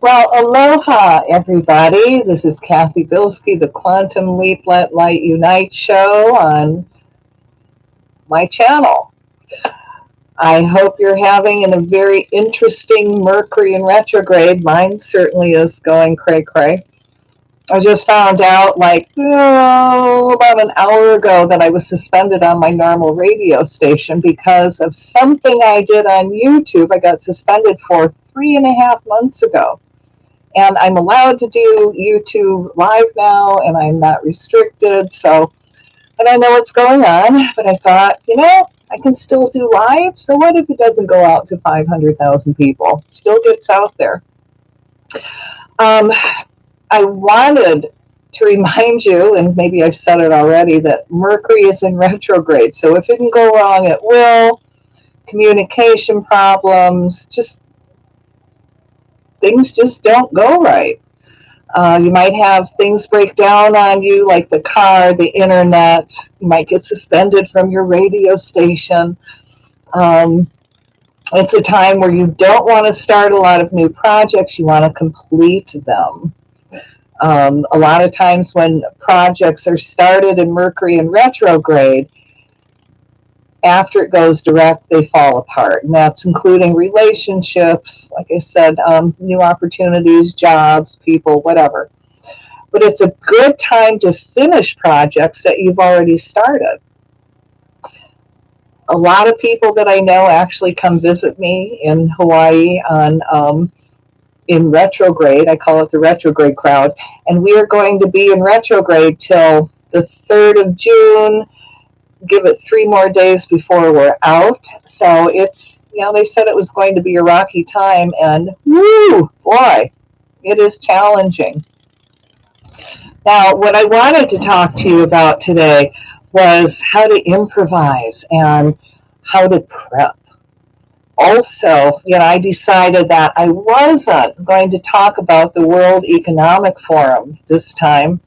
Well, aloha, everybody. This is Cathy BIlsky, the Quantum Leap Let Light Unite show on my channel. I hope you're having a very interesting Mercury in retrograde. Mine certainly is going cray-cray. I just found out about an hour ago that I was suspended on my normal radio station because of something I did on YouTube. I got suspended for 3.5 months ago. And I'm allowed to do YouTube live now, and I'm not restricted, so I don't know what's going on, but I thought, I can still do live, so what if it doesn't go out to 500,000 people? It still gets out there. I wanted to remind you, and maybe I've said it already, that Mercury is in retrograde, so if it can go wrong, it will. Communication problems, things just don't go right. You might have things break down on you, like the car, the internet. You might get suspended from your radio station. It's a time where you don't want to start a lot of new projects. You want to complete them. A lot of times when projects are started in Mercury in retrograde, after it goes direct, they fall apart. And that's including relationships, like I said, new opportunities, jobs, people, whatever. But it's a good time to finish projects that you've already started. A lot of people that I know actually come visit me in Hawaii in retrograde. I call it the retrograde crowd. And we are going to be in retrograde till the 3rd of June. Give it 3 more days before we're out. So it's, they said it was going to be a rocky time, and woo, boy, it is challenging. Now, what I wanted to talk to you about today was how to improvise and how to prep. Also, I decided that I wasn't going to talk about the World Economic Forum this time,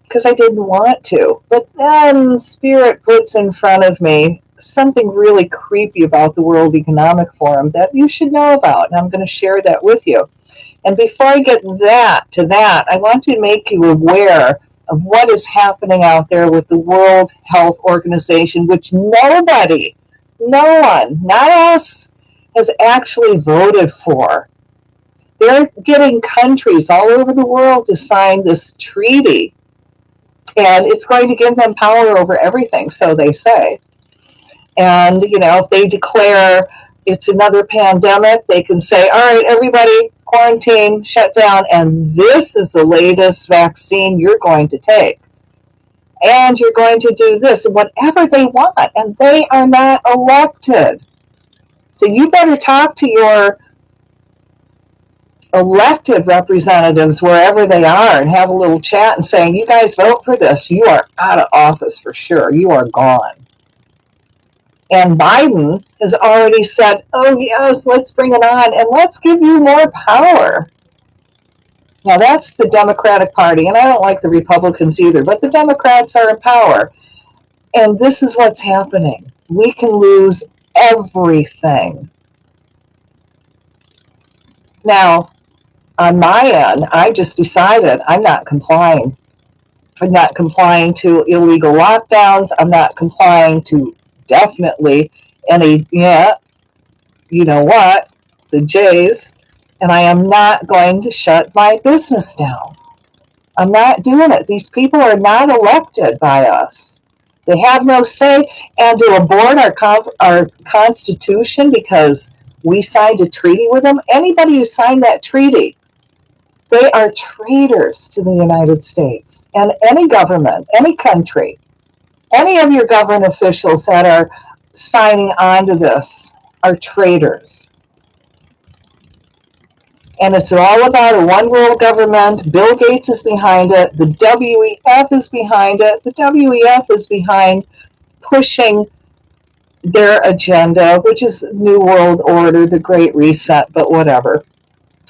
because I didn't want to. But then Spirit puts in front of me something really creepy about the World Economic Forum that you should know about, and I'm going to share that with you. And before I get to that, I want to make you aware of what is happening out there with the World Health Organization, which nobody, no one, not us, has actually voted for. They're getting countries all over the world to sign this treaty, and it's going to give them power over everything, so they say. And, if they declare it's another pandemic, they can say, all right, everybody, quarantine, shut down, and this is the latest vaccine you're going to take. And you're going to do this, and whatever they want, and they are not elected. So you better talk to your elected representatives wherever they are and have a little chat and saying, you guys vote for this, you are out of office for sure, you are gone. And Biden has already said, oh yes, let's bring it on and let's give you more power. Now that's the Democratic Party, and I don't like the Republicans either, but the Democrats are in power. And this is what's happening. We can lose everything. Now, on my end, I just decided I'm not complying. I'm not complying to illegal lockdowns. I'm not complying to definitely any, you know what, the J's. And I am not going to shut my business down. I'm not doing it. These people are not elected by us. They have no say. And to abort our Constitution because we signed a treaty with them, anybody who signed that treaty, they are traitors to the United States and any government, any country. Any of your government officials that are signing on to this are traitors. And it's all about a one world government. Bill Gates is behind it. The WEF is behind it. The WEF is behind pushing their agenda, which is New World Order, the Great Reset, but whatever.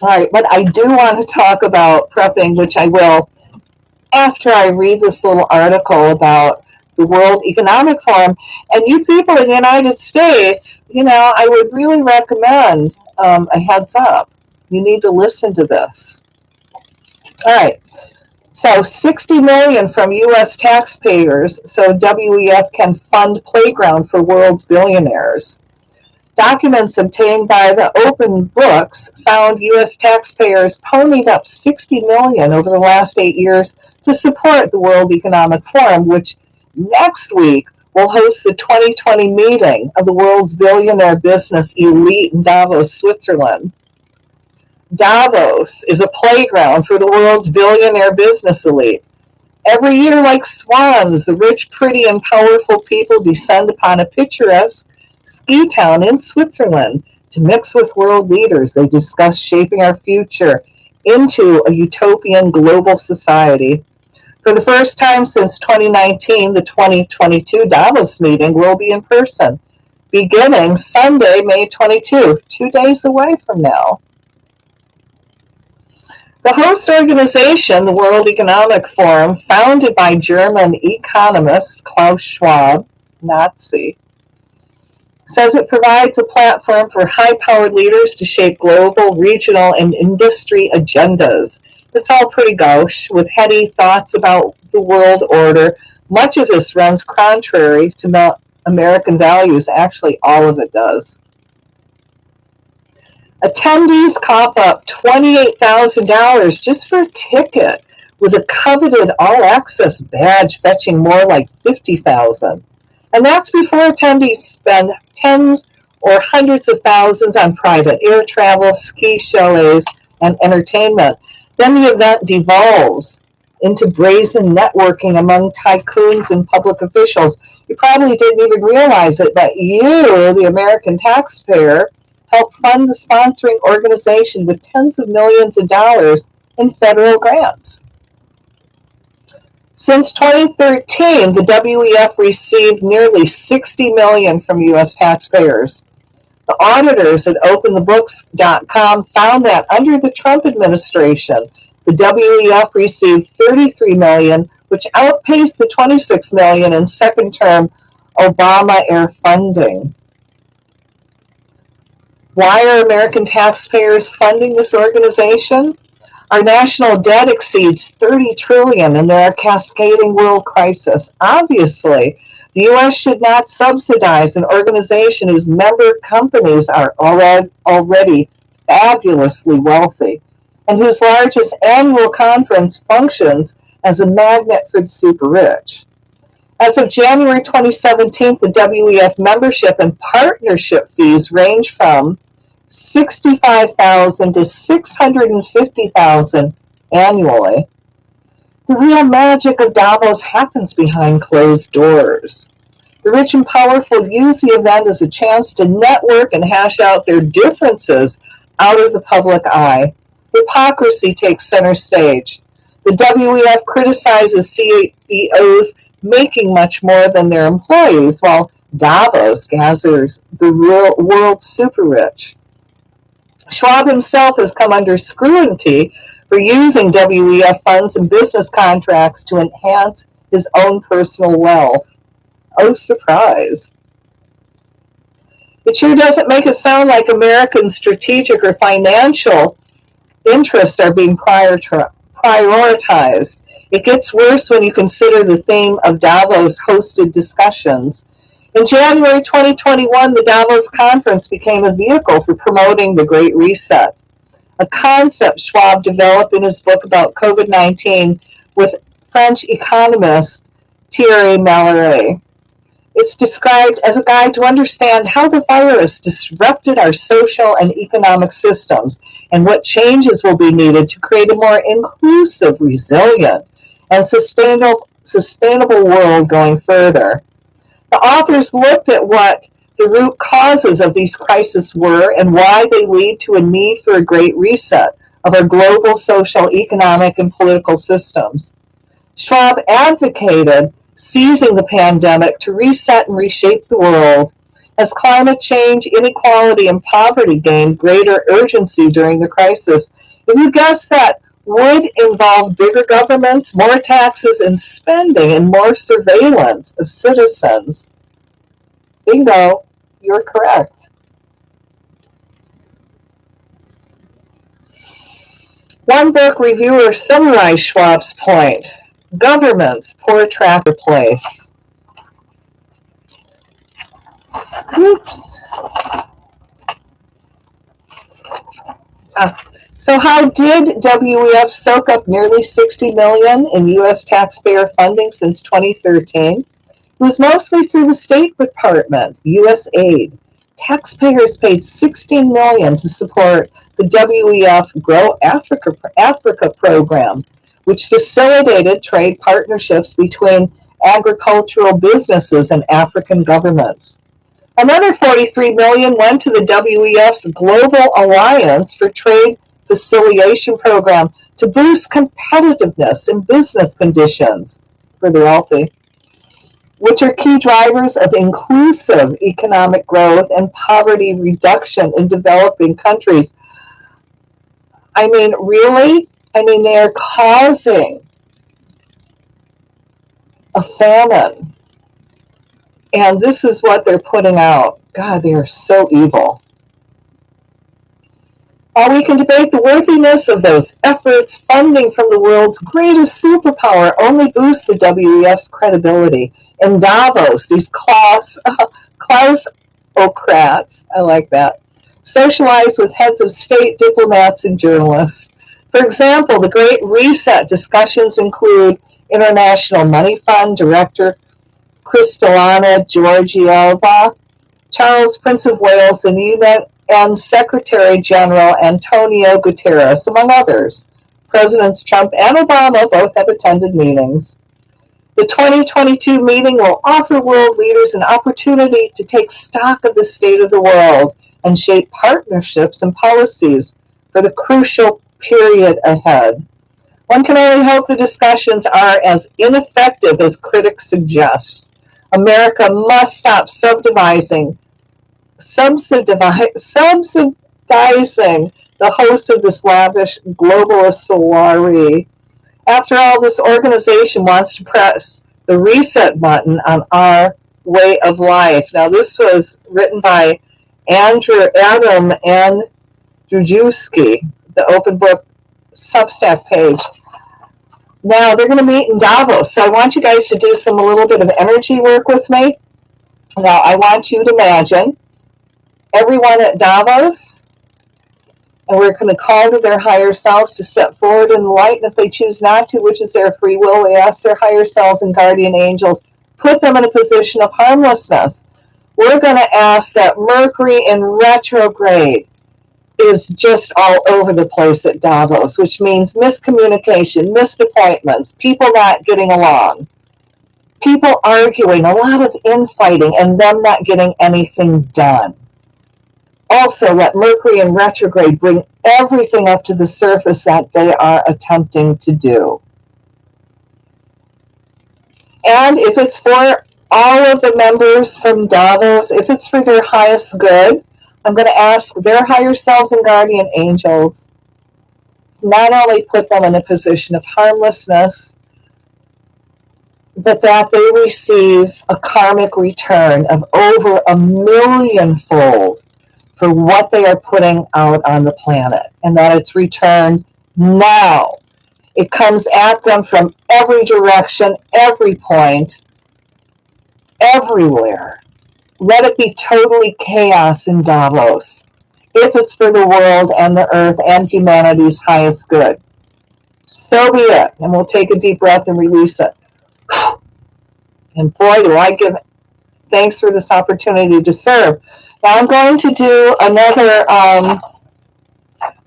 All right, but I do want to talk about prepping, which I will after I read this little article about the World Economic Forum. And you people in the United States, I would really recommend a heads up. You need to listen to this. All right. So 60 million from U.S. taxpayers so WEF can fund playground for world's billionaires. Documents obtained by the Open Books found U.S. taxpayers ponied up 60 million over the last 8 years to support the World Economic Forum, which next week will host the 2020 meeting of the world's billionaire business elite in Davos, Switzerland. Davos is a playground for the world's billionaire business elite. Every year, like swans, the rich, pretty, and powerful people descend upon a picturesque ski town in Switzerland to mix with world leaders. They discuss shaping our future into a utopian global society. For the first time since 2019, the 2022 Davos meeting will be in person, beginning Sunday, May 22, 2 days away from now. The host organization, the World Economic Forum, founded by German economist Klaus Schwab, Nazi, says it provides a platform for high-powered leaders to shape global, regional, and industry agendas. It's all pretty gauche, with heady thoughts about the world order. Much of this runs contrary to American values. Actually, all of it does. Attendees cough up $28,000 just for a ticket, with a coveted all-access badge fetching more like $50,000. And that's before attendees spend tens or hundreds of thousands on private air travel, ski chalets, and entertainment. Then the event devolves into brazen networking among tycoons and public officials. You probably didn't even realize it, but you, the American taxpayer, help fund the sponsoring organization with tens of millions of dollars in federal grants. Since 2013, the WEF received nearly $60 million from U.S. taxpayers. The auditors at OpenTheBooks.com found that under the Trump administration, the WEF received $33 million, which outpaced the $26 million in second-term Obama-era funding. Why are American taxpayers funding this organization? Our national debt exceeds $30 trillion and there are cascading world crises. Obviously, the U.S. should not subsidize an organization whose member companies are already fabulously wealthy and whose largest annual conference functions as a magnet for the super rich. As of January 2017, the WEF membership and partnership fees range from $65,000 to $650,000 annually. The real magic of Davos happens behind closed doors. The rich and powerful use the event as a chance to network and hash out their differences out of the public eye. Hypocrisy takes center stage. The WEF criticizes CEOs making much more than their employees, while Davos gathers the world's super rich. Schwab himself has come under scrutiny for using WEF funds and business contracts to enhance his own personal wealth. Oh, surprise. It sure doesn't make it sound like American strategic or financial interests are being prioritized. It gets worse when you consider the theme of Davos hosted discussions. In January 2021, the Davos conference became a vehicle for promoting the Great Reset, a concept Schwab developed in his book about COVID-19 with French economist Thierry Malloret. It's described as a guide to understand how the virus disrupted our social and economic systems and what changes will be needed to create a more inclusive, resilient, and sustainable world going further. The authors looked at what the root causes of these crises were and why they lead to a need for a great reset of our global social, economic, and political systems. Schwab advocated seizing the pandemic to reset and reshape the world as climate change, inequality, and poverty gained greater urgency during the crisis. If you guessed that would involve bigger governments, more taxes and spending, and more surveillance of citizens. Bingo, you're correct. One book reviewer summarized Schwab's point: governments, poor tracker place. Oops. So how did WEF soak up nearly $60 million in U.S. taxpayer funding since 2013? It was mostly through the State Department, U.S. aid. Taxpayers paid $16 million to support the WEF Grow Africa program, which facilitated trade partnerships between agricultural businesses and African governments. Another $43 million went to the WEF's Global Alliance for Trade Facilitation Program to boost competitiveness in business conditions for the wealthy, which are key drivers of inclusive economic growth and poverty reduction in developing countries. I mean, really? I mean, they are causing a famine. And this is what they're putting out. God, they are so evil. While we can debate the worthiness of those efforts, funding from the world's greatest superpower only boosts the WEF's credibility. In Davos, these Klausocrats, I like that, socialize with heads of state, diplomats, and journalists. For example, the Great Reset discussions include International Money Fund Director Kristalina Georgieva, Charles, Prince of Wales, and Secretary General Antonio Guterres, among others. Presidents Trump and Obama both have attended meetings. The 2022 meeting will offer world leaders an opportunity to take stock of the state of the world and shape partnerships and policies for the crucial period ahead. One can only hope the discussions are as ineffective as critics suggest. America must stop subsidizing the host of this lavish globalist soiree. After all, this organization wants to press the reset button on our way of life. Now, this was written by Adam Andrzejewski, the Open Book Substack page. Now, they're going to meet in Davos, so I want you guys to do a little bit of energy work with me. Now, I want you to imagine everyone at Davos, and we're going to call to their higher selves to step forward in the light, and if they choose not to, which is their free will, we ask their higher selves and guardian angels, put them in a position of harmlessness. We're going to ask that Mercury in retrograde is just all over the place at Davos, which means miscommunication, missed appointments, people not getting along, people arguing, a lot of infighting, and them not getting anything done. Also, let Mercury in retrograde bring everything up to the surface that they are attempting to do. And if it's for all of the members from Davos, if it's for their highest good, I'm going to ask their higher selves and guardian angels not only put them in a position of harmlessness, but that they receive a karmic return of over 1,000,000-fold for what they are putting out on the planet, and that it's returned now. It comes at them from every direction, every point, everywhere. Let it be totally chaos in Davos, if it's for the world and the earth and humanity's highest good. So be it. And we'll take a deep breath and release it. And boy, do I give thanks for this opportunity to serve. Now I'm going to do another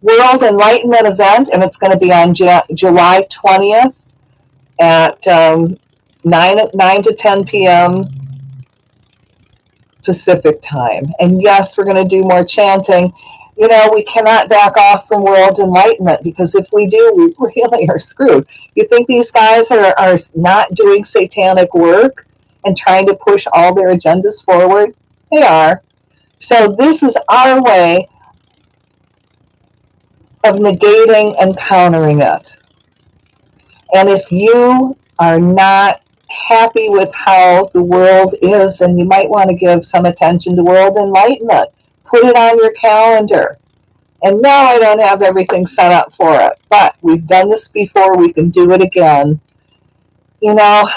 World Enlightenment Event, and it's going to be on July 20th at 9 to 10 p.m. Pacific time. And yes, we're going to do more chanting. You know, we cannot back off from World Enlightenment, because if we do, we really are screwed. You think these guys are not doing satanic work and trying to push all their agendas forward? They are. So this is our way of negating and countering it. And if you are not happy with how the world is, then you might want to give some attention to World Enlightenment. Put it on your calendar. And now I don't have everything set up for it. But we've done this before. We can do it again. You know,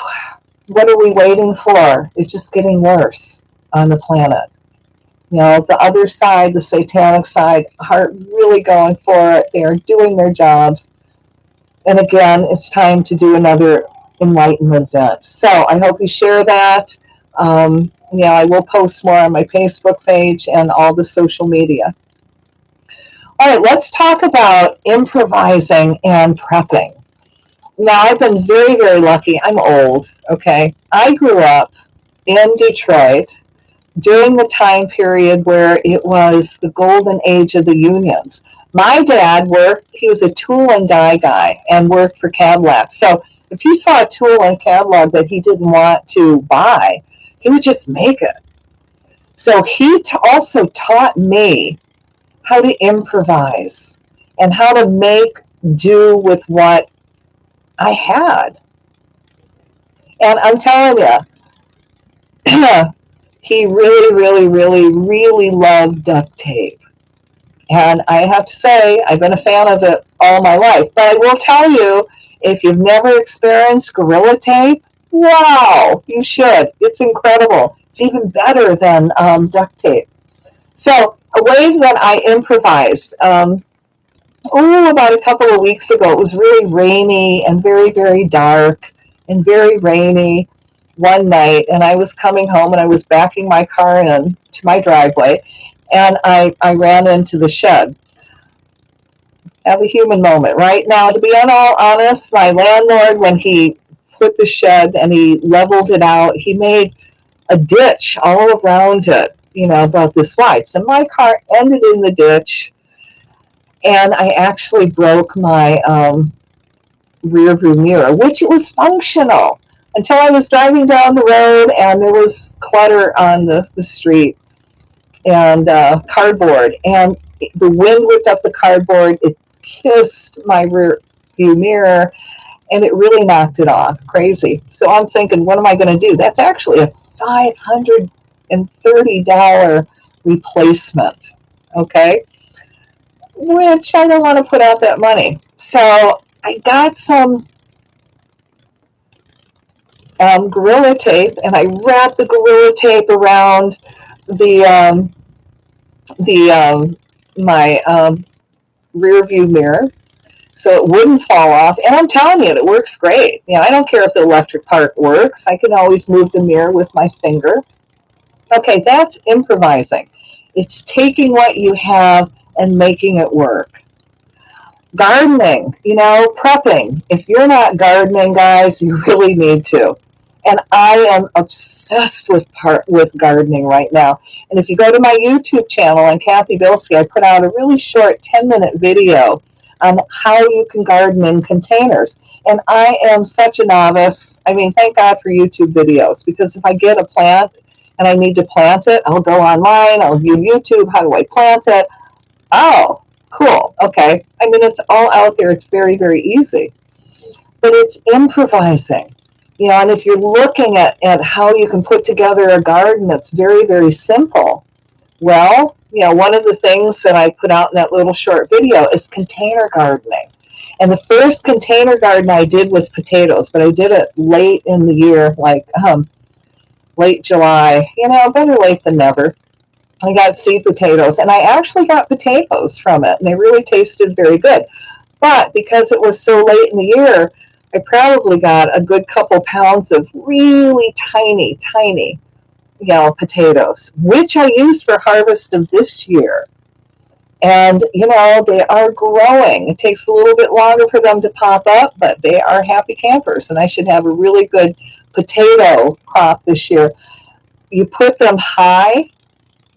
what are we waiting for? It's just getting worse on the planet. You know, the other side, the satanic side, are really going for it. They are doing their jobs. And again, it's time to do another enlightenment event. So I hope you share that. Yeah, I will post more on my Facebook page and all the social media. All right, let's talk about improvising and prepping. Now, I've been very, very lucky. I'm old, okay? I grew up in Detroit during the time period where it was the golden age of the unions. My dad worked, he was a tool and die guy and worked for Cadillac. So if he saw a tool and catalog that he didn't want to buy, he would just make it. So he also taught me how to improvise and how to make do with what I had. And I'm telling you, he really, really, really, really loved duct tape. And I have to say, I've been a fan of it all my life. But I will tell you, if you've never experienced Gorilla Tape, wow, you should. It's incredible. It's even better than duct tape. So a way that I improvised, about a couple of weeks ago, it was really rainy and very, very dark and very rainy one night. And I was coming home and I was backing my car in to my driveway. And I ran into the shed. Have a human moment, right? Now, to be all honest, my landlord, when he put the shed and he leveled it out, he made a ditch all around it, about this wide. So my car ended in the ditch, and I actually broke my rear view mirror, which it was functional until I was driving down the road and there was clutter on the street and cardboard, and the wind whipped up the cardboard. It kissed my rear view mirror, and it really knocked it off. Crazy. So I'm thinking, what am I going to do? That's actually a $530 replacement, okay? Which I don't want to put out that money. So I got some Gorilla Tape, and I wrapped the Gorilla Tape around my rear view mirror so it wouldn't fall off. And I'm telling you, it works great. I don't care if the electric part works. I can always move the mirror with my finger. Okay, that's improvising. It's taking what you have and making it work. Gardening, prepping. If you're not gardening, guys, you really need to. And I am obsessed with gardening right now. And if you go to my YouTube channel on Cathy BIlsky, I put out a really short 10-minute video on how you can garden in containers. And I am such a novice. I mean, thank God for YouTube videos, because if I get a plant and I need to plant it, I'll go online, I'll view YouTube, how do I plant it? Oh, cool, okay. I mean, it's all out there. It's very, very easy. But it's improvising. And if you're looking at how you can put together a garden that's very, very simple, well, one of the things that I put out in that little short video is container gardening. And the first container garden I did was potatoes, but I did it late in the year, like late July, better late than never. I got seed potatoes, and I actually got potatoes from it, and they really tasted very good. But because it was so late in the year, I probably got a good couple pounds of really tiny, tiny, potatoes, which I used for harvest of this year. And, they are growing. It takes a little bit longer for them to pop up, but they are happy campers, and I should have a really good potato crop this year. You put them high,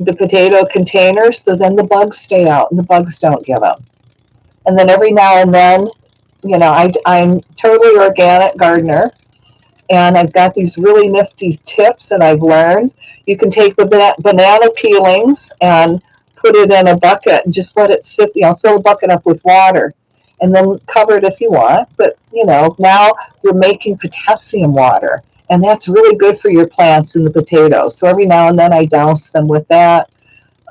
the potato containers, so then the bugs stay out and the bugs don't get them. And then every now and then, I'm totally organic gardener, and I've got these really nifty tips that I've learned. You can take the banana peelings and put it in a bucket and just let it sit, fill a bucket up with water and then cover it if you want. But, now you're making potassium water, and that's really good for your plants and the potatoes. So every now and then I douse them with that.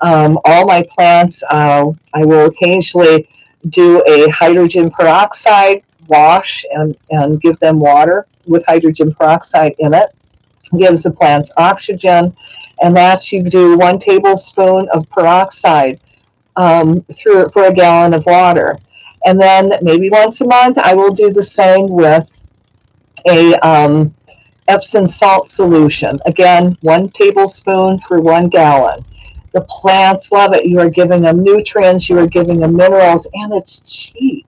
All my plants, I will occasionally do a hydrogen peroxide wash and give them water with hydrogen peroxide in it. Gives the plants oxygen, and that's you do 1 tablespoon of peroxide through for a gallon of water. And then maybe once a month, I will do the same with a Epsom salt solution. Again, 1 tablespoon for 1 gallon. The plants love it. You are giving them nutrients, you are giving them minerals, and it's cheap.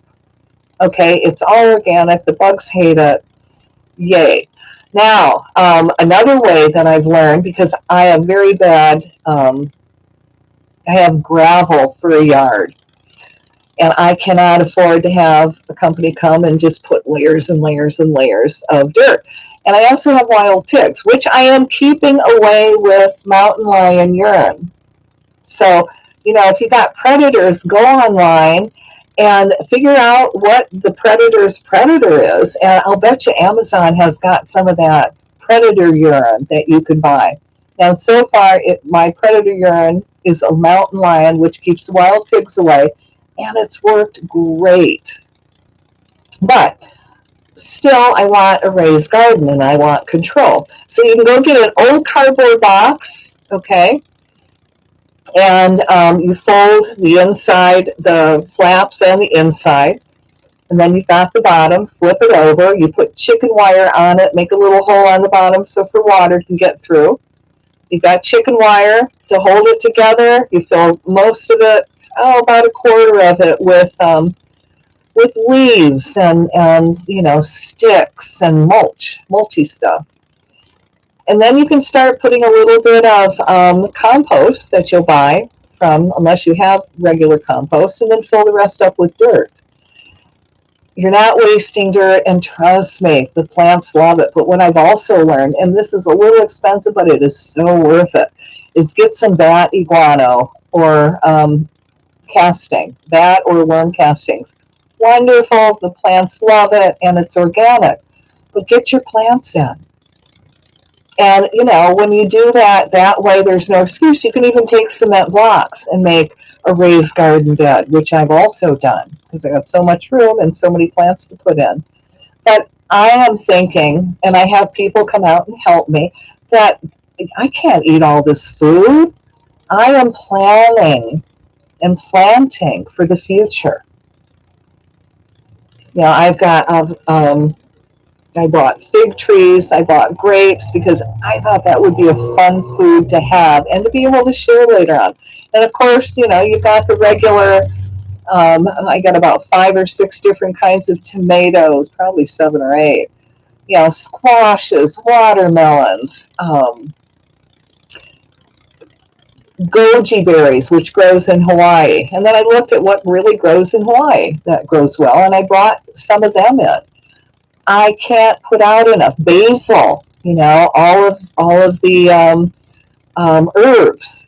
Okay, it's all organic. The bugs hate it. Yay. Now, another way that I've learned, because I have very bad, I have gravel for a yard, and I cannot afford to have a company come and just put layers and layers and layers of dirt. And I also have wild pigs, which I am keeping away with mountain lion urine. So, if you got predators, go online and figure out what the predator's predator is. And I'll bet you Amazon has got some of that predator urine that you could buy. Now, so far, my predator urine is a mountain lion, which keeps the wild pigs away, and it's worked great. But still, I want a raised garden and I want control. So you can go get an old cardboard box, okay? And you fold the inside, the flaps and the inside, and then you've got the bottom, flip it over, you put chicken wire on it, make a little hole on the bottom so for water can get through. You've got chicken wire to hold it together. You fill most of it, about a quarter of it with leaves and sticks and mulchy stuff. And then you can start putting a little bit of compost that you'll buy from, unless you have regular compost, and then fill the rest up with dirt. You're not wasting dirt, and trust me, the plants love it. But what I've also learned, and this is a little expensive, but it is so worth it, is get some bat iguana or bat or worm castings. Wonderful, the plants love it, and it's organic. But get your plants in. And, when you do that way, there's no excuse. You can even take cement blocks and make a raised garden bed, which I've also done because I got so much room and so many plants to put in. But I am thinking, and I have people come out and help me, that I can't eat all this food. I am planning and planting for the future. I've got I bought fig trees, I bought grapes, because I thought that would be a fun food to have and to be able to share later on. And of course, you've got the regular, I got about 5 or 6 different kinds of tomatoes, probably 7 or 8, squashes, watermelons, goji berries, which grows in Hawaii. And then I looked at what really grows in Hawaii that grows well, and I brought some of them in. I can't put out enough basil, all of the herbs.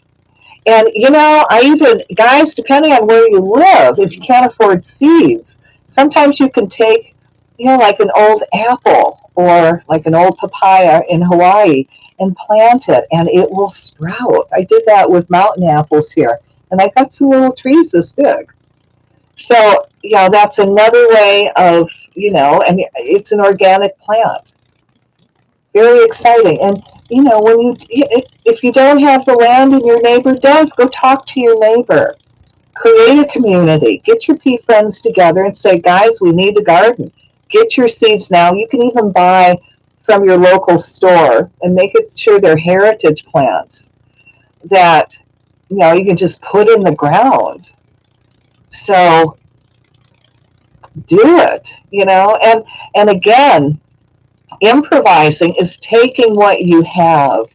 And, I even, guys, depending on where you live, if you can't afford seeds, sometimes you can take, like an old apple or like an old papaya in Hawaii and plant it, and it will sprout. I did that with mountain apples here, and I got some little trees this big. So, that's another way of, and it's an organic plant. Very exciting. And, if you don't have the land and your neighbor does, go talk to your neighbor. Create a community. Get your pea friends together and say, guys, we need a garden. Get your seeds now. You can even buy from your local store and make it sure they're heritage plants that, you can just put in the ground. So do it, and again, improvising is taking what you have.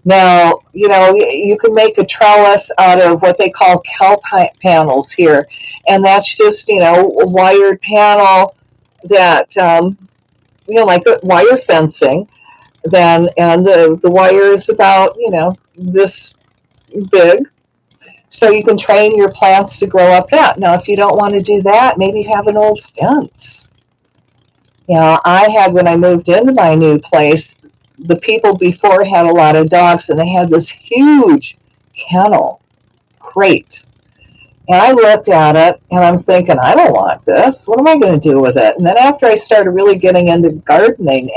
Now, you can make a trellis out of what they call cow panels here, and that's just, a wired panel that, like wire fencing, then, and the wire is about, this big. So you can train your plants to grow up that. Now, if you don't want to do that, maybe have an old fence. I had, when I moved into my new place, the people before had a lot of dogs, and they had this huge kennel. great. And I looked at it and I'm thinking, I don't want this. What am I going to do with it? And then after I started really getting into gardening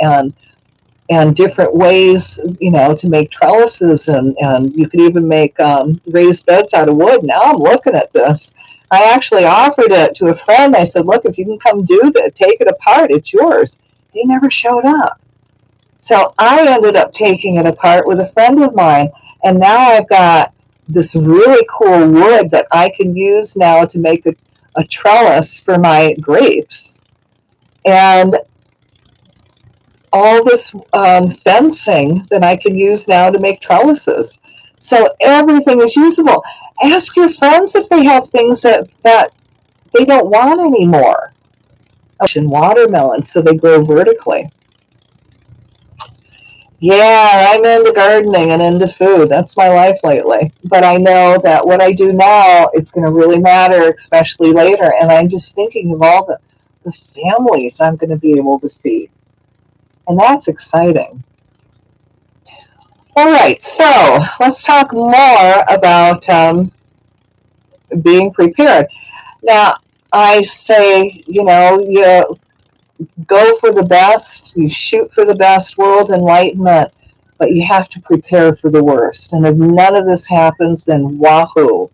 and different ways, to make trellises, and you could even make raised beds out of wood. Now I'm looking at this. I actually offered it to a friend. I said, look, if you can come do that, take it apart, it's yours. They never showed up. So I ended up taking it apart with a friend of mine, and now I've got this really cool wood that I can use now to make a trellis for my grapes. And all this fencing that I can use now to make trellises. So everything is usable. Ask your friends if they have things that they don't want anymore. Watermelons, so they grow vertically. Yeah, I'm into gardening and into food. That's my life lately. But I know that what I do now, it's going to really matter, especially later. And I'm just thinking of all the families I'm going to be able to feed. And that's exciting. All right, so let's talk more about being prepared. Now, I say, you go for the best, you shoot for the best, world enlightenment, but you have to prepare for the worst. And if none of this happens, then wahoo.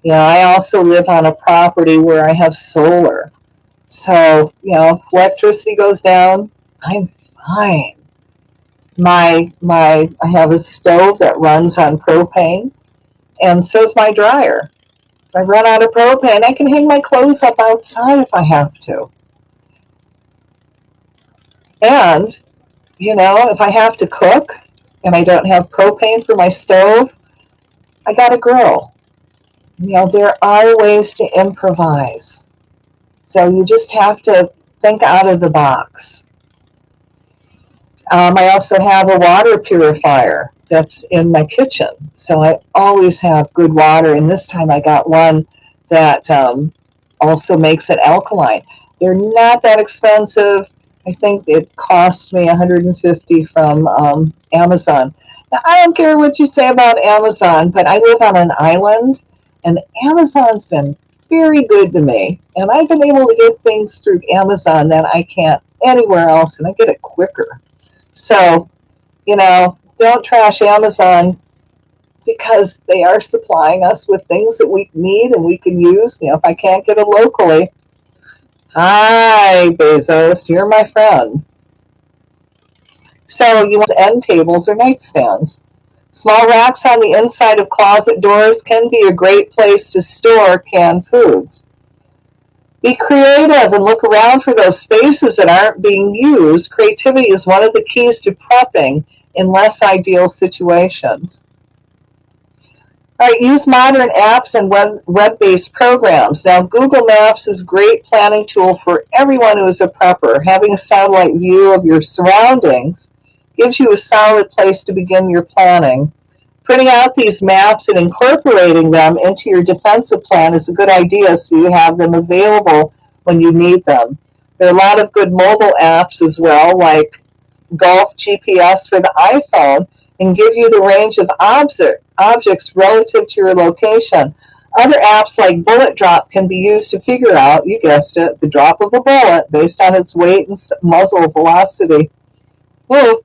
I also live on a property where I have solar. So, if electricity goes down, I'm fine. I have a stove that runs on propane, and so's my dryer. If I run out of propane, I can hang my clothes up outside if I have to. And, if I have to cook and I don't have propane for my stove, I got a grill. There are ways to improvise. So you just have to think out of the box. I also have a water purifier that's in my kitchen. So I always have good water. And this time I got one that also makes it alkaline. They're not that expensive. I think it cost me $150 from Amazon. Now, I don't care what you say about Amazon, but I live on an island, and Amazon's been very good to me. And I've been able to get things through Amazon that I can't anywhere else, and I get it quicker. So, don't trash Amazon, because they are supplying us with things that we need and we can use. If I can't get it locally, hi, Bezos, you're my friend. So you want end tables or nightstands. Small racks on the inside of closet doors can be a great place to store canned foods. Be creative and look around for those spaces that aren't being used. Creativity is one of the keys to prepping in less ideal situations. All right, use modern apps and web-based programs. Now, Google Maps is a great planning tool for everyone who is a prepper. Having a satellite view of your surroundings gives you a solid place to begin your planning. Printing out these maps and incorporating them into your defensive plan is a good idea, so you have them available when you need them. There are a lot of good mobile apps as well, like Golf GPS for the iPhone, and give you the range of objects relative to your location. Other apps like Bullet Drop can be used to figure out, you guessed it, the drop of a bullet based on its weight and muzzle velocity. Well,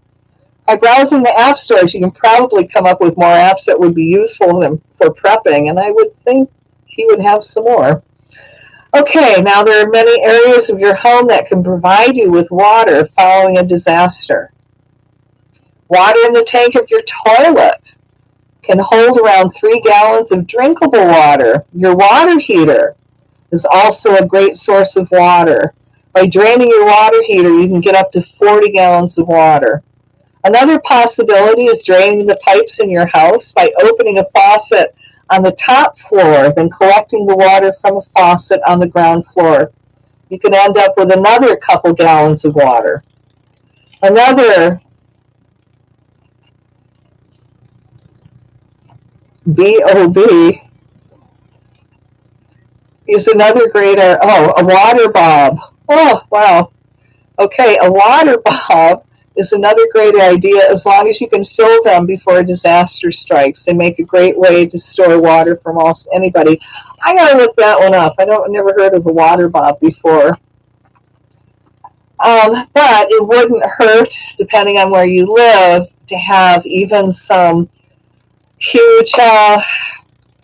by browsing the app stores, you can probably come up with more apps that would be useful for prepping, and I would think he would have some more. Okay, now there are many areas of your home that can provide you with water following a disaster. Water in the tank of your toilet can hold around 3 gallons of drinkable water. Your water heater is also a great source of water. By draining your water heater, you can get up to 40 gallons of water. Another possibility is draining the pipes in your house by opening a faucet on the top floor, then collecting the water from a faucet on the ground floor. You can end up with another couple gallons of water. Another BOB is another great, a water bob. Oh, wow. Okay, a water bob is another great idea, as long as you can fill them before a disaster strikes. They make a great way to store water from almost anybody. I gotta look that one up. Never heard of a water bomb before. But it wouldn't hurt, depending on where you live, to have even some huge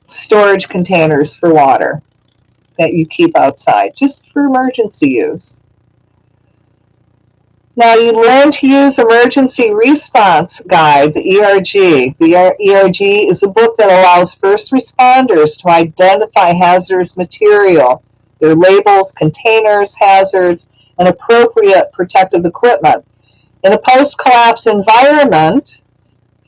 storage containers for water that you keep outside, just for emergency use. Now, you learn to use Emergency Response Guide, the ERG. The ERG is a book that allows first responders to identify hazardous material, their labels, containers, hazards, and appropriate protective equipment. In a post-collapse environment,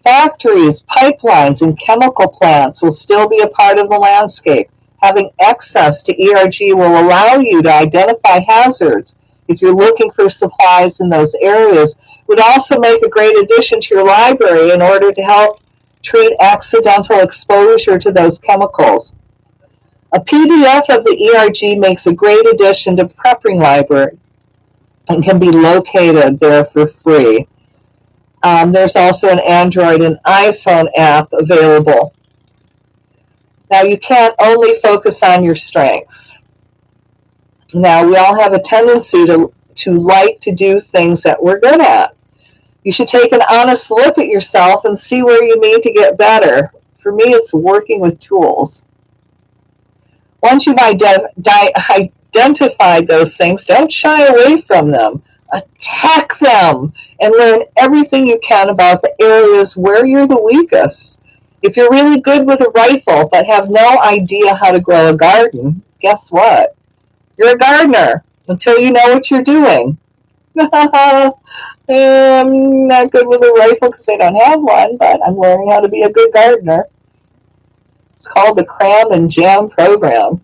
factories, pipelines, and chemical plants will still be a part of the landscape. Having access to ERG will allow you to identify hazards if you're looking for supplies in those areas. It would also make a great addition to your library in order to help treat accidental exposure to those chemicals. A PDF of the ERG makes a great addition to Prepping Library and can be located there for free. There's also an Android and iPhone app available. Now, you can't only focus on your strengths. Now, we all have a tendency to like to do things that we're good at. You should take an honest look at yourself and see where you need to get better. For me, it's working with tools. Once you've identified those things, don't shy away from them. Attack them and learn everything you can about the areas where you're the weakest. If you're really good with a rifle but have no idea how to grow a garden, guess what? You're a gardener until you know what you're doing. I'm not good with a rifle because I don't have one, but I'm learning how to be a good gardener. It's called the Cram and Jam program.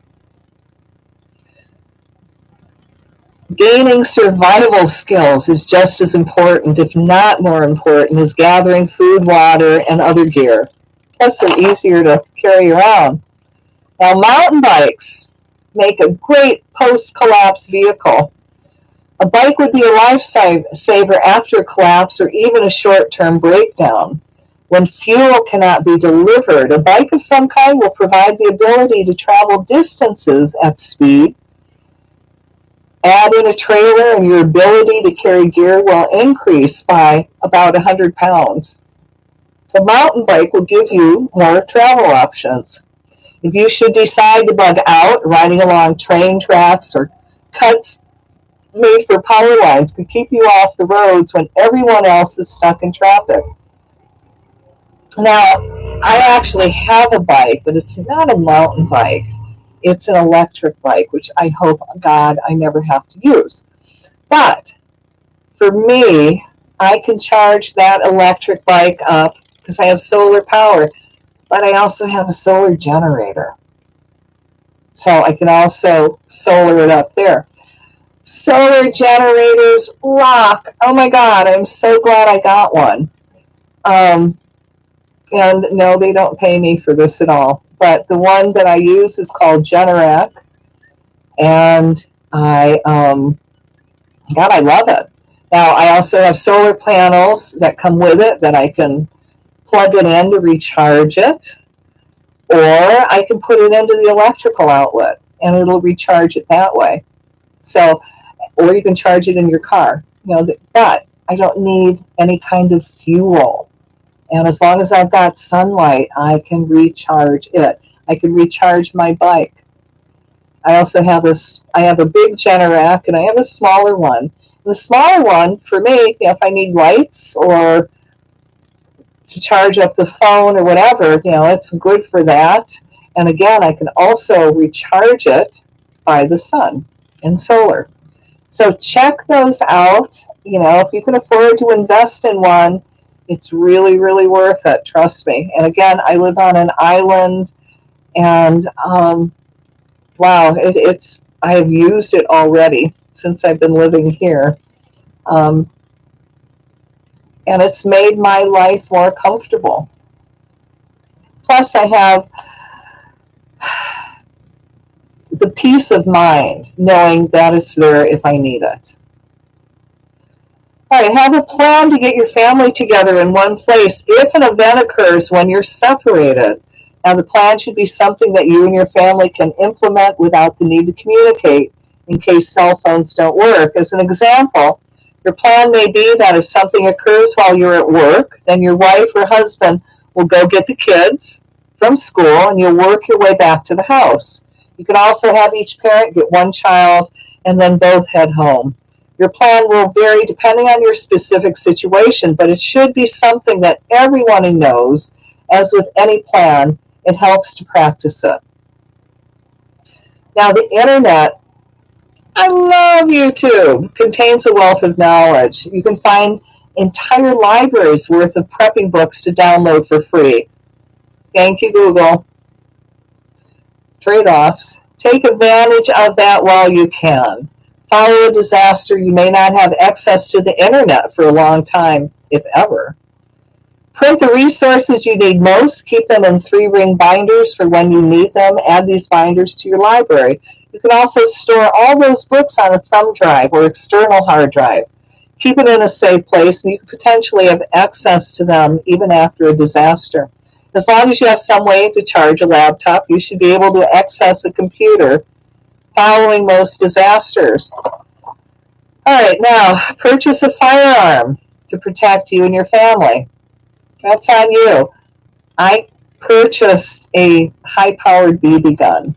Gaining survival skills is just as important, if not more important, as gathering food, water, and other gear. Plus, they're easier to carry around. Now, mountain bikes make a great post-collapse vehicle. A bike would be a lifesaver after a collapse or even a short-term breakdown. When fuel cannot be delivered, a bike of some kind will provide the ability to travel distances at speed. Add in a trailer and your ability to carry gear will increase by about 100 pounds. The mountain bike will give you more travel options. If you should decide to bug out, riding along train tracks or cuts made for power lines could keep you off the roads when everyone else is stuck in traffic. Now, I actually have a bike, but it's not a mountain bike. It's an electric bike, which I hope, God, I never have to use. But for me, I can charge that electric bike up because I have solar power, but I also have a solar generator. So I can also solar it up there. Solar generators rock. Oh my God, I'm so glad I got one. And no, they don't pay me for this at all. But the one that I use is called Generac. And I love it. Now, I also have solar panels that come with it that I can plug it in to recharge it. Or I can put it into the electrical outlet and it'll recharge it that way. So, or you can charge it in your car. But I don't need any kind of fuel. And as long as I've got sunlight, I can recharge it. I can recharge my bike. I also have a big Generac and I have a smaller one. The smaller one, for me, if I need lights or to charge up the phone or whatever, it's good for that. And again, I can also recharge it by the sun and solar. So check those out. If you can afford to invest in one, it's really, really worth it. Trust me. And again, I live on an island, and wow, I have used it already since I've been living here. And it's made my life more comfortable. Plus, I have the peace of mind knowing that it's there if I need it. All right, have a plan to get your family together in one place if an event occurs when you're separated. Now, the plan should be something that you and your family can implement without the need to communicate in case cell phones don't work. As an example, your plan may be that if something occurs while you're at work, then your wife or husband will go get the kids from school and you'll work your way back to the house. You can also have each parent get one child and then both head home. Your plan will vary depending on your specific situation, but it should be something that everyone knows. As with any plan, it helps to practice it. Now, the internet, I love YouTube, contains a wealth of knowledge. You can find entire libraries worth of prepping books to download for free. Thank you, Google. Trade-offs. Take advantage of that while you can. Follow a disaster, you may not have access to the internet for a long time, if ever. Print the resources you need most. Keep them in 3-ring binders for when you need them. Add these binders to your library. You can also store all those books on a thumb drive or external hard drive. Keep it in a safe place, and you can potentially have access to them even after a disaster. As long as you have some way to charge a laptop, you should be able to access a computer following most disasters. All right, now, purchase a firearm to protect you and your family. That's on you. I purchased a high-powered BB gun.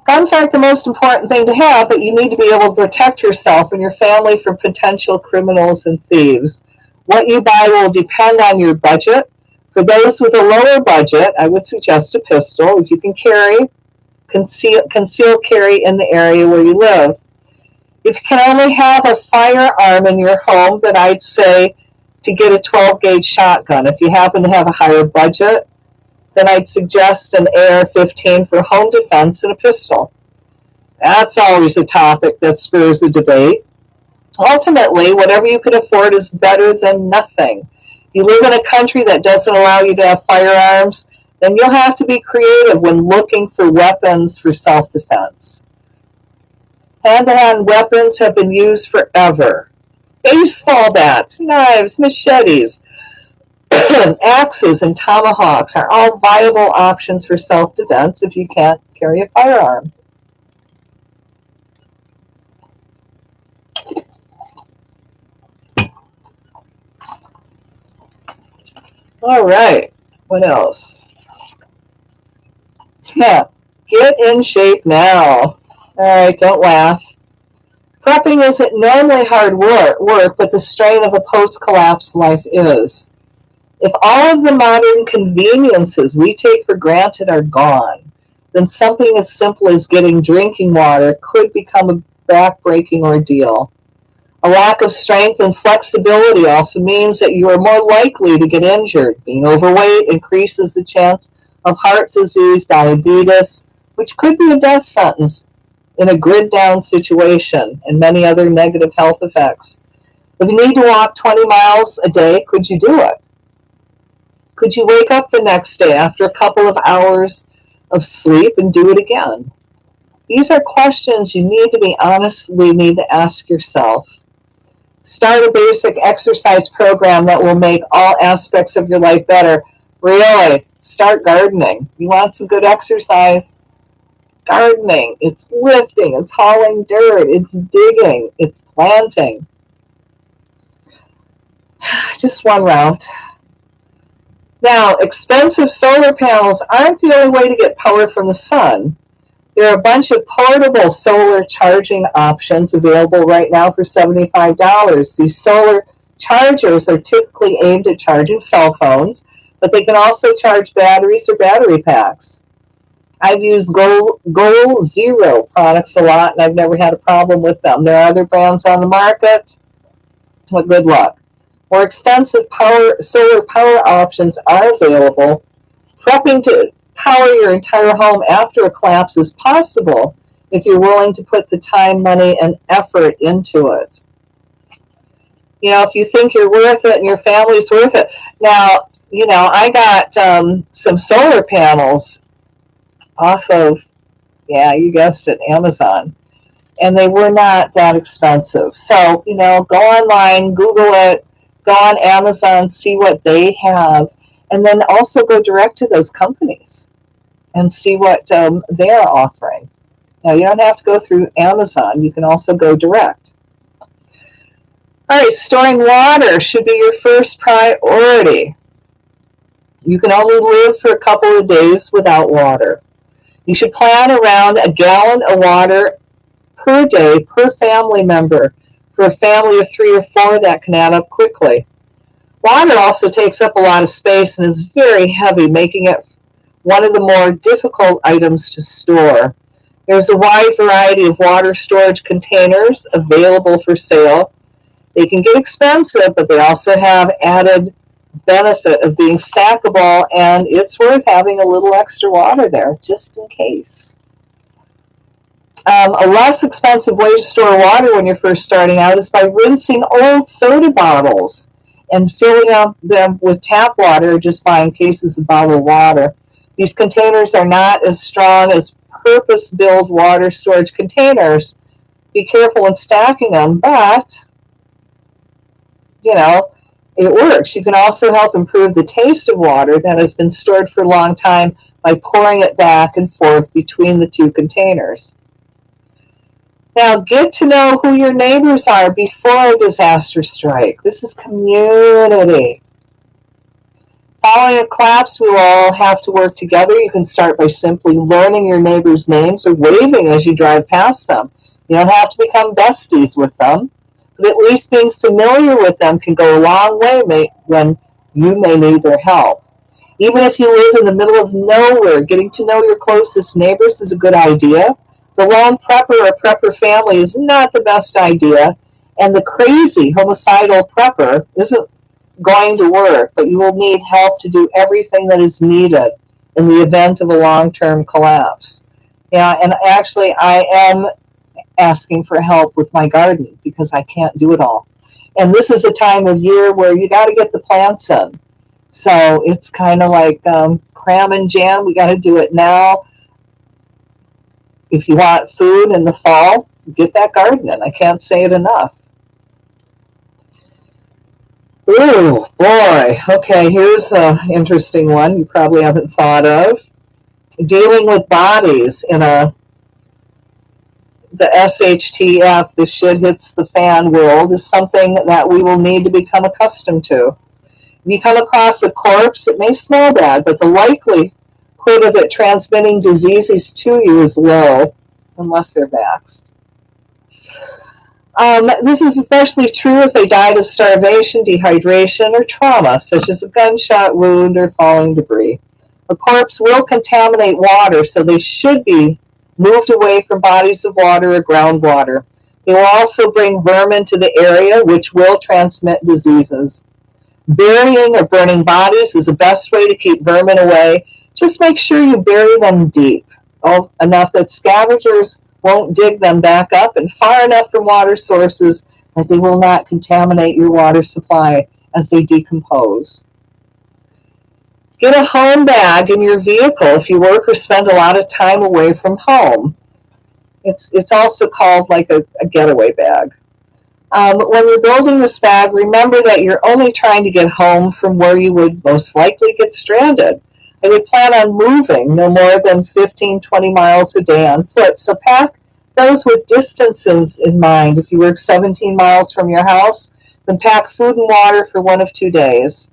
Guns aren't the most important thing to have, but you need to be able to protect yourself and your family from potential criminals and thieves. What you buy will depend on your budget. For those with a lower budget, I would suggest a pistol. If you can carry, conceal carry in the area where you live. If you can only have a firearm in your home, then I'd say to get a 12-gauge shotgun. If you happen to have a higher budget, then I'd suggest an AR-15 for home defense and a pistol. That's always a topic that spurs the debate. Ultimately, whatever you can afford is better than nothing. If you live in a country that doesn't allow you to have firearms, then you'll have to be creative when looking for weapons for self-defense. Hand-to-hand weapons have been used forever. Baseball bats, knives, machetes, axes, and tomahawks are all viable options for self-defense if you can't carry a firearm. All right, what else? Yeah, get in shape now. All right, don't laugh. Prepping isn't normally hard work, but the strain of a post-collapse life is. If all of the modern conveniences we take for granted are gone, then something as simple as getting drinking water could become a back-breaking ordeal. A lack of strength and flexibility also means that you are more likely to get injured. Being overweight increases the chance of heart disease, diabetes, which could be a death sentence in a grid-down situation, and many other negative health effects. If you need to walk 20 miles a day, could you do it? Could you wake up the next day after a couple of hours of sleep and do it again? These are questions you honestly need to ask yourself. Start a basic exercise program that will make all aspects of your life better. Really, start gardening. You want some good exercise? Gardening. It's lifting, it's hauling dirt, it's digging, it's planting. Just one route. Now, expensive solar panels aren't the only way to get power from the sun. There are a bunch of portable solar charging options available right now for $75. These solar chargers are typically aimed at charging cell phones, but they can also charge batteries or battery packs. I've used Goal Zero products a lot, and I've never had a problem with them. There are other brands on the market, but good luck. More expensive solar power options are available. Prepping to power your entire home after a collapse is possible if you're willing to put the time, money, and effort into it. You know, if you think you're worth it and your family's worth it. Now, you know, I got some solar panels off of, yeah, you guessed it, Amazon. and they were not that expensive. So, go online, Google it, go on Amazon, see what they have, and then also go direct to those companies and see what they're offering. Now, you don't have to go through Amazon. You can also go direct. All right, storing water should be your first priority. You can only live for a couple of days without water. You should plan around a gallon of water per day per family member. For a family of 3 or 4, that can add up quickly. Water also takes up a lot of space and is very heavy, making it one of the more difficult items to store. There's a wide variety of water storage containers available for sale. They can get expensive, but they also have added benefit of being stackable, and it's worth having a little extra water there just in case. A less expensive way to store water when you're first starting out is by rinsing old soda bottles and filling up them with tap water, or just buying cases of bottled water. These containers are not as strong as purpose-built water storage containers. Be careful when stacking them, but it works. You can also help improve the taste of water that has been stored for a long time by pouring it back and forth between the 2 containers. Now, get to know who your neighbors are before a disaster strike. This is community. Following a collapse, we will all have to work together. You can start by simply learning your neighbors' names or waving as you drive past them. You don't have to become besties with them, but at least being familiar with them can go a long way when you may need their help. Even if you live in the middle of nowhere, getting to know your closest neighbors is a good idea. The lone prepper or prepper family is not the best idea, and the crazy homicidal prepper isn't going to work, but you will need help to do everything that is needed in the event of a long-term collapse. Yeah, and actually I am asking for help with my garden because I can't do it all. And this is a time of year where you got to get the plants in. So it's kind of like cram and jam. We got to do it now. If you want food in the fall, get that garden in. I can't say it enough. Ooh, boy. Okay, here's an interesting one you probably haven't thought of. Dealing with bodies in the SHTF, the shit hits the fan world, is something that we will need to become accustomed to. If you come across a corpse, it may smell bad, but the likelihood of it transmitting diseases to you is low, unless they're vaxxed. This is especially true if they died of starvation, dehydration, or trauma, such as a gunshot wound or falling debris. A corpse will contaminate water, so they should be moved away from bodies of water or groundwater. They will also bring vermin to the area, which will transmit diseases. Burying or burning bodies is the best way to keep vermin away. Just make sure you bury them deep, enough that scavengers won't dig them back up, and far enough from water sources that they will not contaminate your water supply as they decompose. Get a home bag in your vehicle if you work or spend a lot of time away from home. It's also called like a getaway bag. When you're building this bag, remember that you're only trying to get home from where you would most likely get stranded. I would plan on moving no more than 15-20 miles a day on foot, so pack those with distances in mind. If you work 17 miles from your house, then pack food and water for 1 of 2 days.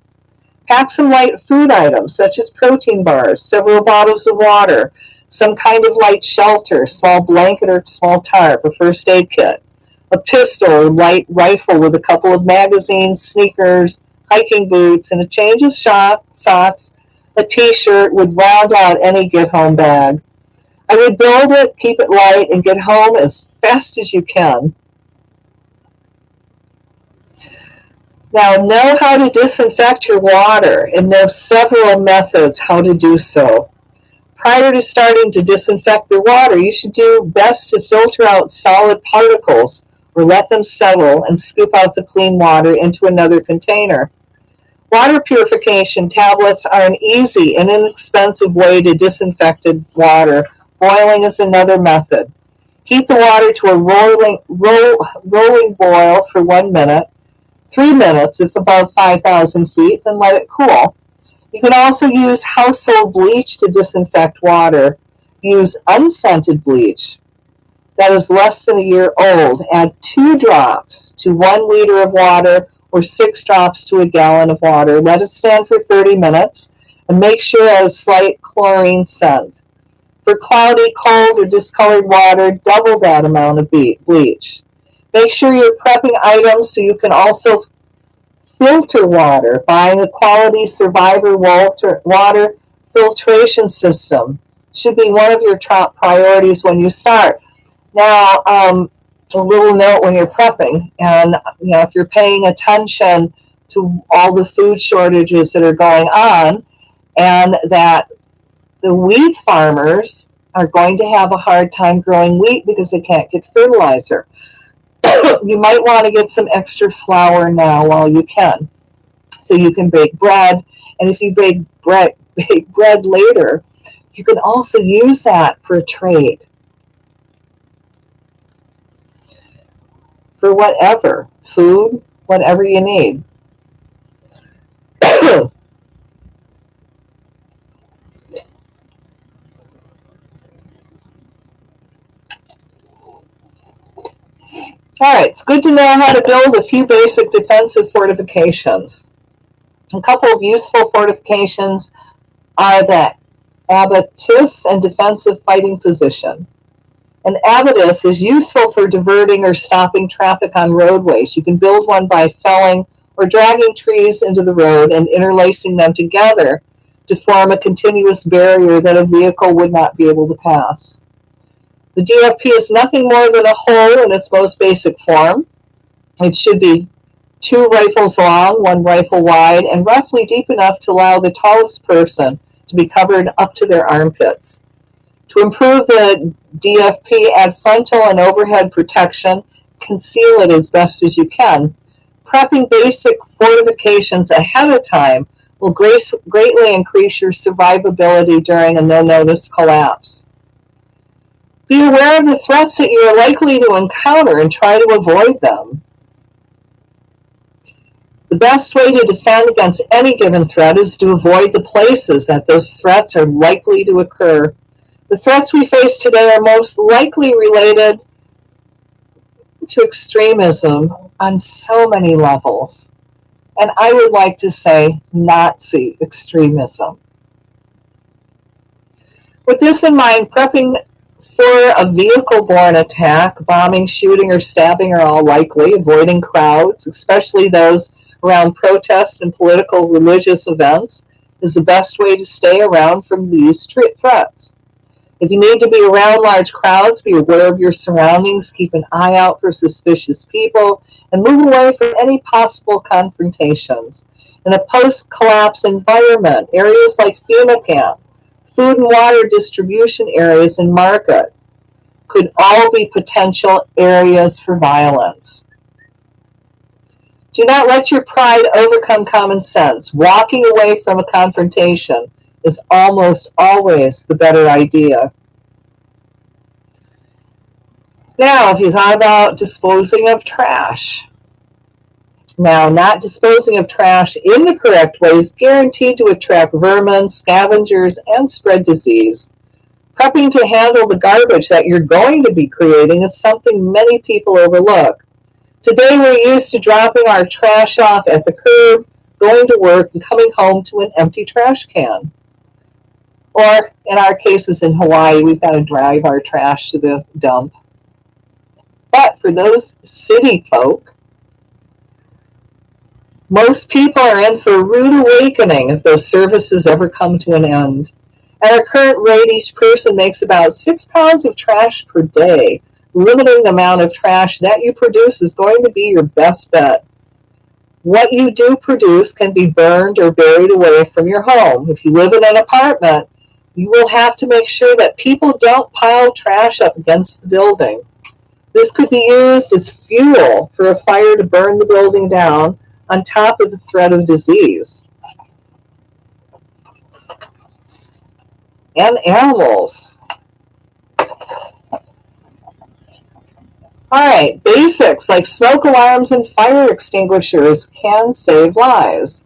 Pack some light food items, such as protein bars, several bottles of water, some kind of light shelter, small blanket or small tarp, a first aid kit, a pistol or light rifle with a couple of magazines, sneakers, hiking boots, and a change of socks. A t-shirt would round out any get-home bag. I would build it, keep it light, and get home as fast as you can. Now, know how to disinfect your water and know several methods how to do so. Prior to starting to disinfect the water, you should do best to filter out solid particles or let them settle and scoop out the clean water into another container. Water purification tablets are an easy and inexpensive way to disinfect water. Boiling is another method. Heat the water to a rolling boil for 1 minute, 3 minutes if above 5,000 feet, then let it cool. You can also use household bleach to disinfect water. Use unscented bleach that is less than a year old. Add 2 drops to 1 liter of water or 6 drops to a gallon of water. Let it stand for 30 minutes and make sure it has a slight chlorine scent. For cloudy, cold, or discolored water, double that amount of bleach. Make sure you're prepping items so you can also filter water. Buying a quality Survivor water filtration system should be one of your top priorities when you start. Now, a little note when you're prepping, and if you're paying attention to all the food shortages that are going on, and that the wheat farmers are going to have a hard time growing wheat because they can't get fertilizer. You might want to get some extra flour now while you can, so you can bake bread. And if you bake bread later, you can also use that for a trade. For whatever, food, whatever you need. All right, it's good to know how to build a few basic defensive fortifications. A couple of useful fortifications are the abatis and defensive fighting position. An abatis is useful for diverting or stopping traffic on roadways. You can build one by felling or dragging trees into the road and interlacing them together to form a continuous barrier that a vehicle would not be able to pass. The DFP is nothing more than a hole in its most basic form. It should be 2 rifles long, 1 rifle wide, and roughly deep enough to allow the tallest person to be covered up to their armpits. To improve the DFP, add frontal and overhead protection. Conceal it as best as you can. Prepping basic fortifications ahead of time will greatly increase your survivability during a no-notice collapse. Be aware of the threats that you are likely to encounter and try to avoid them. The best way to defend against any given threat is to avoid the places that those threats are likely to occur. The threats we face today are most likely related to extremism on so many levels. And I would like to say Nazi extremism. With this in mind, prepping for a vehicle-borne attack, bombing, shooting, or stabbing are all likely. Avoiding crowds, especially those around protests and political religious events, is the best way to stay around from these threats. If you need to be around large crowds, be aware of your surroundings, keep an eye out for suspicious people, and move away from any possible confrontations. In a post-collapse environment, areas like FEMA camp, food and water distribution areas, and market could all be potential areas for violence. Do not let your pride overcome common sense. Walking away from a confrontation is almost always the better idea. Now, if you thought about disposing of trash. Now, not disposing of trash in the correct way is guaranteed to attract vermin, scavengers, and spread disease. Prepping to handle the garbage that you're going to be creating is something many people overlook. Today, we're used to dropping our trash off at the curb, going to work, and coming home to an empty trash can. Or, in our cases in Hawaii, we've got to drive our trash to the dump. But for those city folk, most people are in for a rude awakening if those services ever come to an end. At our current rate, each person makes about 6 pounds of trash per day. Limiting the amount of trash that you produce is going to be your best bet. What you do produce can be burned or buried away from your home. If you live in an apartment, you will have to make sure that people don't pile trash up against the building. This could be used as fuel for a fire to burn the building down, on top of the threat of disease. And animals. All right, basics like smoke alarms and fire extinguishers can save lives.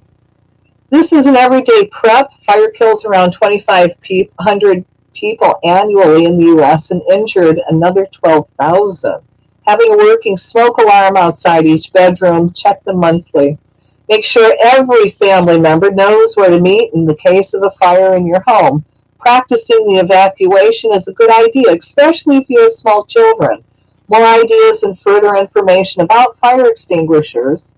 This is an everyday prep. Fire kills around 2,500 people annually in the U.S. and injured another 12,000. Having a working smoke alarm outside each bedroom, check them monthly. Make sure every family member knows where to meet in the case of a fire in your home. Practicing the evacuation is a good idea, especially if you have small children. More ideas and further information about fire extinguishers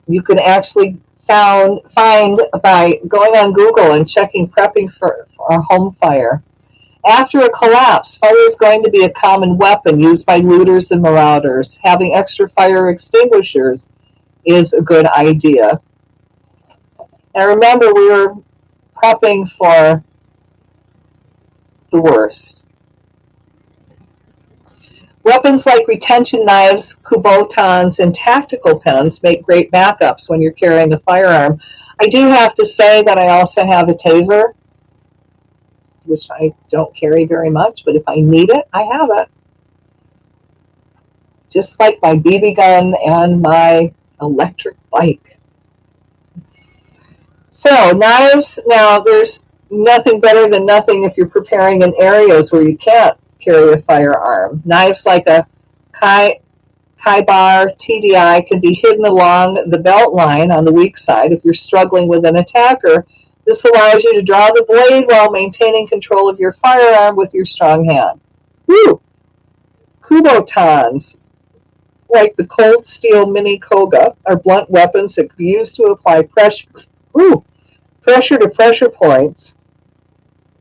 you can actually find by going on Google and checking prepping for a home fire. After a collapse, fire is going to be a common weapon used by looters and marauders. Having extra fire extinguishers is a good idea. And remember, we were prepping for the worst. Weapons like retention knives, kubotans, and tactical pens make great backups when you're carrying a firearm. I do have to say that I also have a taser, which I don't carry very much, but if I need it, I have it. Just like my BB gun and my electric bike. So knives, now there's nothing better than nothing if you're preparing in areas where you can't carry a firearm. Knives like a Kaibar TDI can be hidden along the belt line on the weak side if you're struggling with an attacker. This allows you to draw the blade while maintaining control of your firearm with your strong hand. Woo! Kubotans, like the cold steel mini Koga, are blunt weapons that can be used to apply pressure to pressure points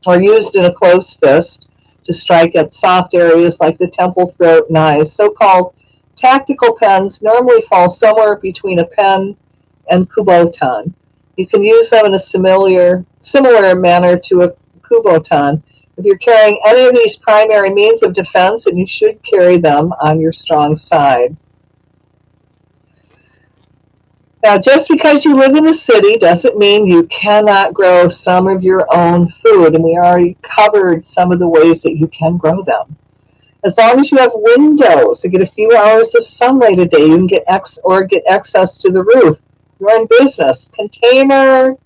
or used in a closed fist to strike at soft areas like the temple, throat, and eyes. So-called tactical pens normally fall somewhere between a pen and kubotan. You can use them in a similar manner to a kubotan. If you're carrying any of these primary means of defense, then you should carry them on your strong side. Now, just because you live in a city doesn't mean you cannot grow some of your own food, and we already covered some of the ways that you can grow them. As long as you have windows and get a few hours of sunlight a day, you can get access to the roof. You're in business. Container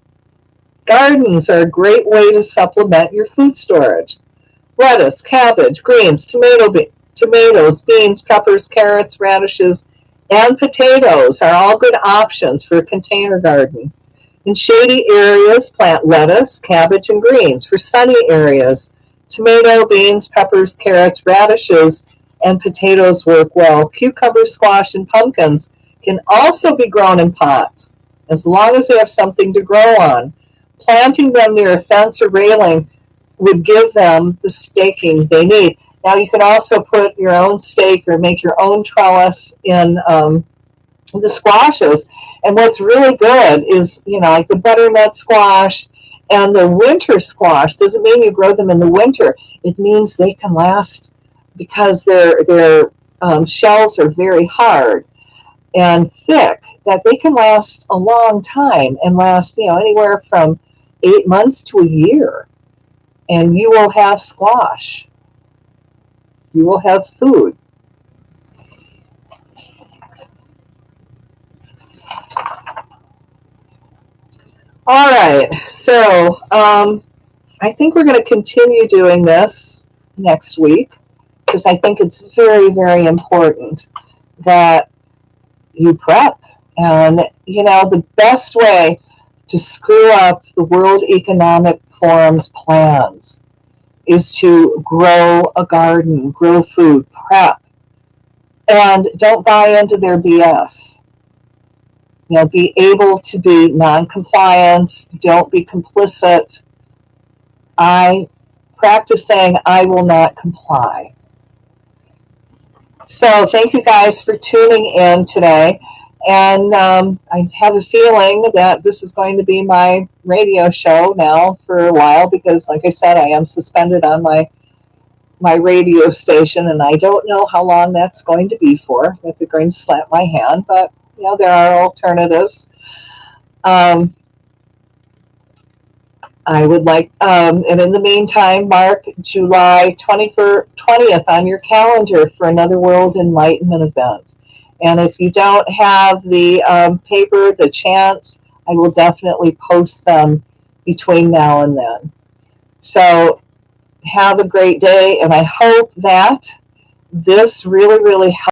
gardens are a great way to supplement your food storage. Lettuce, cabbage, greens, tomatoes, beans, peppers, carrots, radishes, and potatoes are all good options for a container garden. In shady areas, plant lettuce, cabbage, and greens. For sunny areas, tomato, beans, peppers, carrots, radishes, and potatoes work well. Cucumber, squash, and pumpkins can also be grown in pots, as long as they have something to grow on. Planting them near a fence or railing would give them the staking they need. Now you can also put your own stake or make your own trellis in the squashes. And what's really good is, like the butternut squash and the winter squash doesn't mean you grow them in the winter. It means they can last because their shells are very hard and thick, that they can last a long time and last, anywhere from 8 months to a year. And you will have squash. You will have food. All right, so I think we're going to continue doing this next week because I think it's very, very important that you prep. And, the best way to screw up the World Economic Forum's plans is to grow a garden, grow food, prep, and don't buy into their BS. Be able to be non-compliant, don't be complicit. I practice saying I will not comply. So thank you guys for tuning in today. And I have a feeling that this is going to be my radio show now for a while because, like I said, I am suspended on my radio station, and I don't know how long that's going to be for. If they're going to slap my hand, but there are alternatives. I would like, and in the meantime, mark July 20th on your calendar for another World Enlightenment event. And if you don't have the paper, the chants, I will definitely post them between now and then. So have a great day, and I hope that this really, really